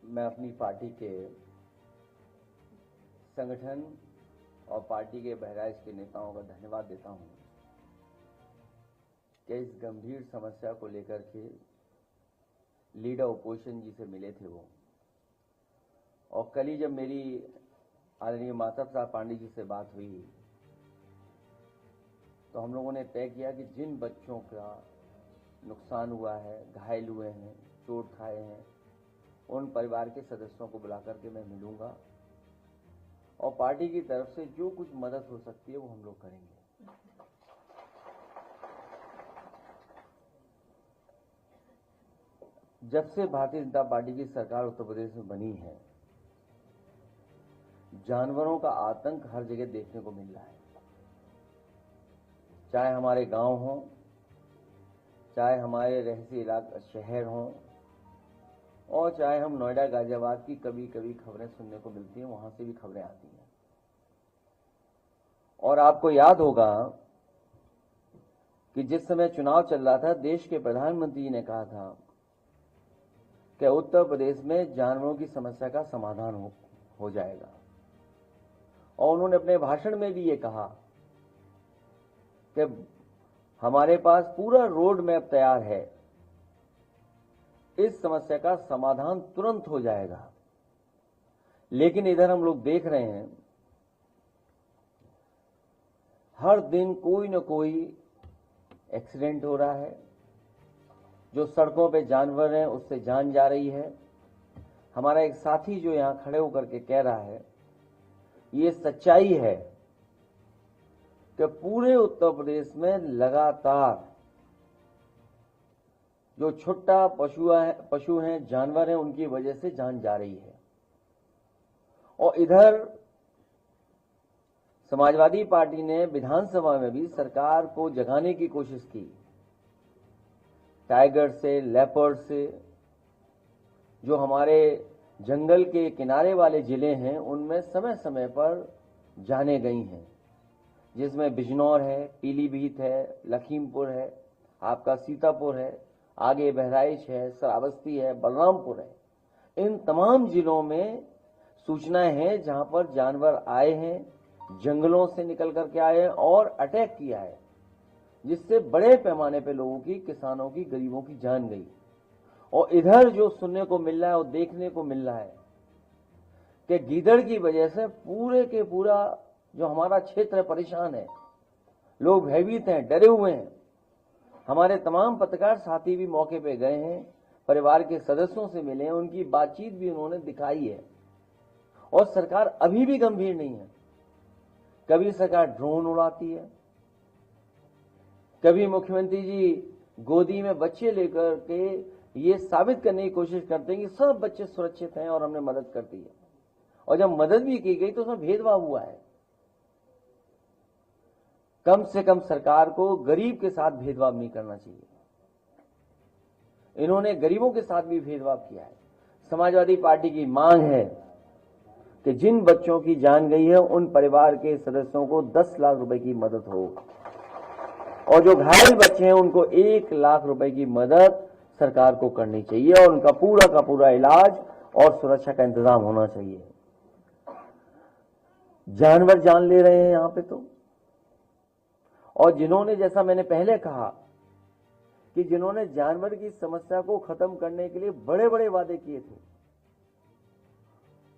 मैं अपनी पार्टी के संगठन और पार्टी के बहराइच के नेताओं का धन्यवाद देता हूं कि इस गंभीर समस्या को लेकर के लीडर ओपोजिशन जी से मिले थे वो, और कल ही जब मेरी आदरणीय माता प्रसाद पांडे जी से बात हुई तो हम लोगों ने तय किया कि जिन बच्चों का नुकसान हुआ है, घायल हुए हैं, चोट खाए हैं, उन परिवार के सदस्यों को बुला करके मैं मिलूंगा और पार्टी की तरफ से जो कुछ मदद हो सकती है वो हम लोग करेंगे। जब से भारतीय जनता पार्टी की सरकार उत्तर प्रदेश में बनी है, जानवरों का आतंक हर जगह देखने को मिल रहा है, चाहे हमारे गांव हों, चाहे हमारे रहसी इलाका शहर हों, और चाहे हम नोएडा गाजियाबाद की कभी कभी खबरें सुनने को मिलती हैं, वहां से भी खबरें आती हैं। और आपको याद होगा कि जिस समय चुनाव चल रहा था, देश के प्रधानमंत्री ने कहा था कि उत्तर प्रदेश में जानवरों की समस्या का समाधान हो जाएगा, और उन्होंने अपने भाषण में भी ये कहा कि हमारे पास पूरा रोड मैप तैयार है, इस समस्या का समाधान तुरंत हो जाएगा। लेकिन इधर हम लोग देख रहे हैं हर दिन कोई न कोई एक्सीडेंट हो रहा है, जो सड़कों पे जानवर हैं उससे जान जा रही है। हमारा एक साथी जो यहां खड़े होकर के कह रहा है, ये सच्चाई है कि पूरे उत्तर प्रदेश में लगातार जो छोटा पशु हैं, जानवर हैं, उनकी वजह से जान जा रही है। और इधर समाजवादी पार्टी ने विधानसभा में भी सरकार को जगाने की कोशिश की, टाइगर से, लेपर्ड से, जो हमारे जंगल के किनारे वाले जिले हैं उनमें समय समय पर जाने गई हैं, जिसमें बिजनौर है, पीलीभीत है, लखीमपुर है, आपका सीतापुर है, आगे बहराइच है, श्रावस्ती है, बलरामपुर है। इन तमाम जिलों में सूचनाएं हैं जहां पर जानवर आए हैं, जंगलों से निकल करके आए हैं और अटैक किया है, जिससे बड़े पैमाने पे लोगों की, किसानों की, गरीबों की जान गई। और इधर जो सुनने को मिल रहा है और देखने को मिल रहा है कि गीदड़ की वजह से पूरे के पूरा जो हमारा क्षेत्र है परेशान है, लोग भयभीत हैं, डरे हुए हैं। हमारे तमाम पत्रकार साथी भी मौके पे गए हैं, परिवार के सदस्यों से मिले हैं, उनकी बातचीत भी उन्होंने दिखाई है। और सरकार अभी भी गंभीर नहीं है। कभी सरकार ड्रोन उड़ाती है, कभी मुख्यमंत्री जी गोदी में बच्चे लेकर के ये साबित करने की कोशिश करते हैं कि सब बच्चे सुरक्षित हैं और हमने मदद कर दी है। और जब मदद भी की गई तो उसमें भेदभाव हुआ है। कम से कम सरकार को गरीब के साथ भेदभाव नहीं करना चाहिए। इन्होंने गरीबों के साथ भी भेदभाव किया है। समाजवादी पार्टी की मांग है कि जिन बच्चों की जान गई है उन परिवार के सदस्यों को 10 लाख रुपए की मदद हो, और जो घायल बच्चे हैं उनको 1 लाख रुपए की मदद सरकार को करनी चाहिए, और उनका पूरा का पूरा इलाज और सुरक्षा का इंतजाम होना चाहिए। जानवर जान ले रहे हैं यहां पे तो। और जिन्होंने, जैसा मैंने पहले कहा कि जिन्होंने जानवर की समस्या को खत्म करने के लिए बड़े बड़े वादे किए थे,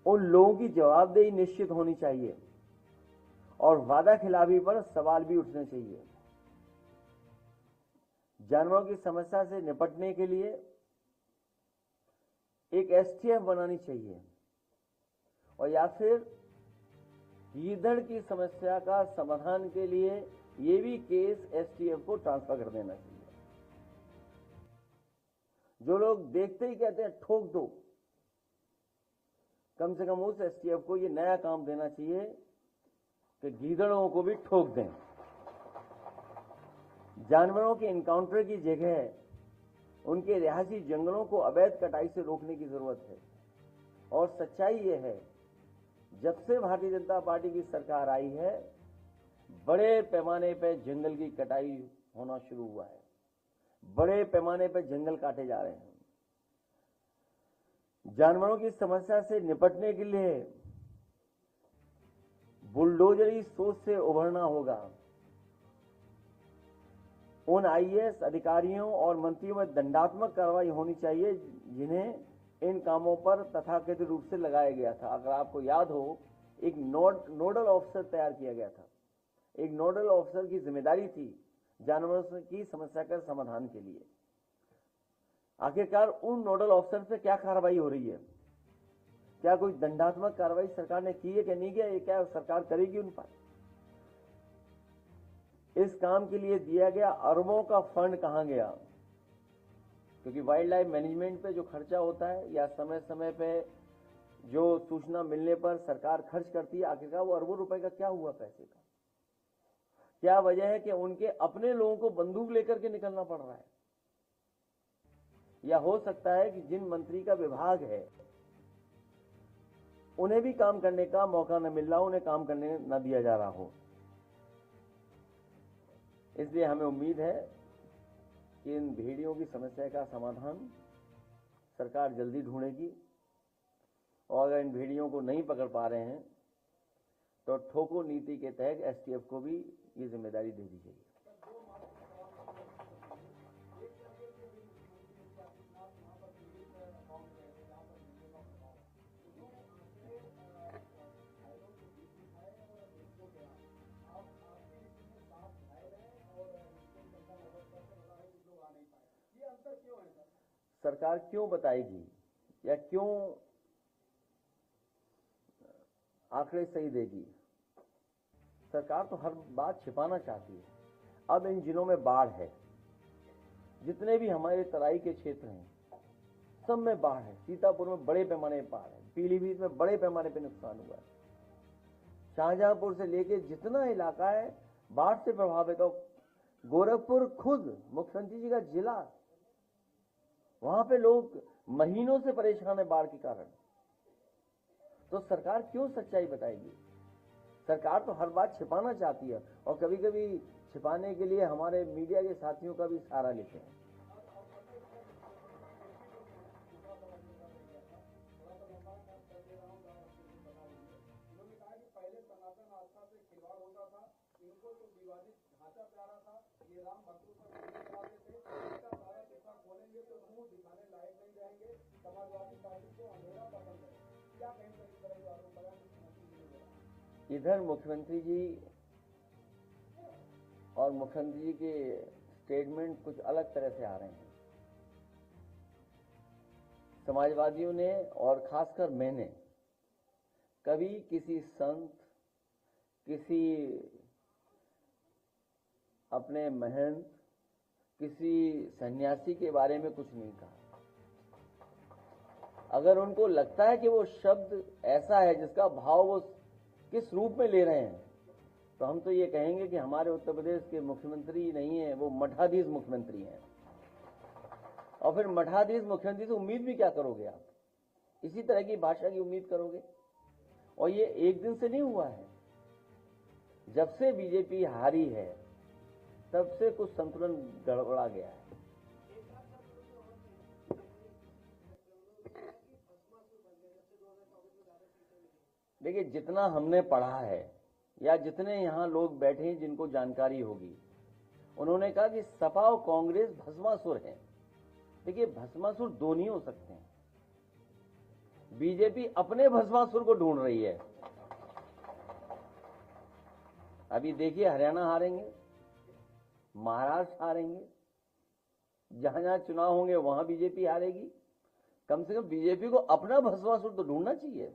उन लोगों की जवाबदेही निश्चित होनी चाहिए और वादा खिलाफी पर सवाल भी उठने चाहिए। जानवरों की समस्या से निपटने के लिए एक एसटीएफ बनानी चाहिए, और या फिर गीदड़ की समस्या का समाधान के लिए ये भी केस एसटीएफ को ट्रांसफर कर देना चाहिए। जो लोग देखते ही कहते हैं ठोक दो, कम से कम उस एसटीएफ को ये नया काम देना चाहिए कि गीदड़ों को भी ठोक दें। जानवरों के इनकाउंटर की जगह उनके रिहायशी जंगलों को अवैध कटाई से रोकने की जरूरत है। और सच्चाई ये है, जब से भारतीय जनता पार्टी की सरकार आई है, बड़े पैमाने पर जंगल की कटाई होना शुरू हुआ है, बड़े पैमाने पर जंगल काटे जा रहे हैं। जानवरों की समस्या से निपटने के लिए बुलडोजरी सोच से उभरना होगा। उन आईएएस अधिकारियों और मंत्रियों में दंडात्मक कार्रवाई होनी चाहिए जिन्हें इन कामों पर तथाकथित रूप से लगाया गया था। अगर आपको याद हो, एक नोडल ऑफिसर तैयार किया गया था। एक नोडल ऑफिसर की जिम्मेदारी थी जानवरों की समस्या का समाधान के लिए। आखिरकार उन नोडल ऑफिसर पे क्या कार्रवाई हो रही है? क्या कोई दंडात्मक कार्रवाई सरकार ने की है कि नहीं किया? ये क्या सरकार करेगी उन पर? इस काम के लिए दिया गया अरबों का फंड कहां गया? क्योंकि वाइल्ड लाइफ मैनेजमेंट पे जो खर्चा होता है या समय समय पे जो सूचना मिलने पर सरकार खर्च करती है, आखिरकार वो अरबों रुपए का क्या हुआ पैसे का? क्या वजह है कि उनके अपने लोगों को बंदूक लेकर के निकलना पड़ रहा है? या हो सकता है कि जिन मंत्री का विभाग है उन्हें भी काम करने का मौका न मिल रहा हो, उन्हें काम करने न दिया जा रहा हो। इसलिए हमें उम्मीद है कि इन भेड़ियों की समस्या का समाधान सरकार जल्दी ढूंढेगी, और अगर इन भेड़ियों को नहीं पकड़ पा रहे हैं तो ठोको नीति के तहत एसटीएफ को भी ये जिम्मेदारी दे दी जाएगी। सरकार क्यों बताएगी या क्यों आंकड़े सही देगी? सरकार तो हर बात छिपाना चाहती है। अब इन जिलों में बाढ़ है, जितने भी हमारे तराई के क्षेत्र हैं सब में बाढ़ है। सीतापुर में बड़े पैमाने पर बाढ़ है, पीलीभीत में बड़े पैमाने पर नुकसान हुआ है, शाहजहांपुर से लेके जितना इलाका है बाढ़ से प्रभावित हो। गोरखपुर खुद मुख्यमंत्री जी का जिला, वहां पे लोग महीनों से परेशान है बाढ़ के कारण। तो सरकार क्यों सच्चाई बताएगी? सरकार तो हर बात छिपाना चाहती है, और कभी कभी छिपाने के लिए हमारे मीडिया के साथियों का भी सहारा लेते हैं। इनको जो विवादित ढांचा प्यारा था, ये राम भक्तों पर थे, इसका सारा किस्सा खोलेंगे तो मुंह दिखाने लायक नहीं रहेंगे। समाजवादी पार्टी को अंधेरा पसंद है। क्या कहेंगे इस तरह जो आरोप लगा? इधर मुख्यमंत्री जी और मुख्यमंत्री जी के स्टेटमेंट कुछ अलग तरह से आ रहे हैं। समाजवादियों ने और खासकर मैंने कभी किसी संत, किसी अपने महंत, किसी सन्यासी के बारे में कुछ नहीं कहा। अगर उनको लगता है कि वो शब्द ऐसा है जिसका भाव वो किस रूप में ले रहे हैं, तो हम तो ये कहेंगे कि हमारे उत्तर प्रदेश के मुख्यमंत्री नहीं है, वो मठाधीश मुख्यमंत्री हैं। और फिर मठाधीश मुख्यमंत्री से उम्मीद भी क्या करोगे आप? इसी तरह की भाषा की उम्मीद करोगे? और ये एक दिन से नहीं हुआ है। जब से बीजेपी हारी है तब से कुछ संतुलन गड़बड़ा गया है। देखिए, जितना हमने पढ़ा है या जितने यहां लोग बैठे हैं जिनको जानकारी होगी, उन्होंने कहा कि सपा और कांग्रेस भस्मासुर हैं। देखिए, भस्मासुर दो नहीं हो सकते हैं। बीजेपी अपने भस्मासुर को ढूंढ रही है। अभी देखिए, हरियाणा हारेंगे, महाराष्ट्र हारेंगे, जहां जहां चुनाव होंगे वहां बीजेपी हारेगी। कम से कम बीजेपी को अपना भस्मासुर तो ढूंढना चाहिए।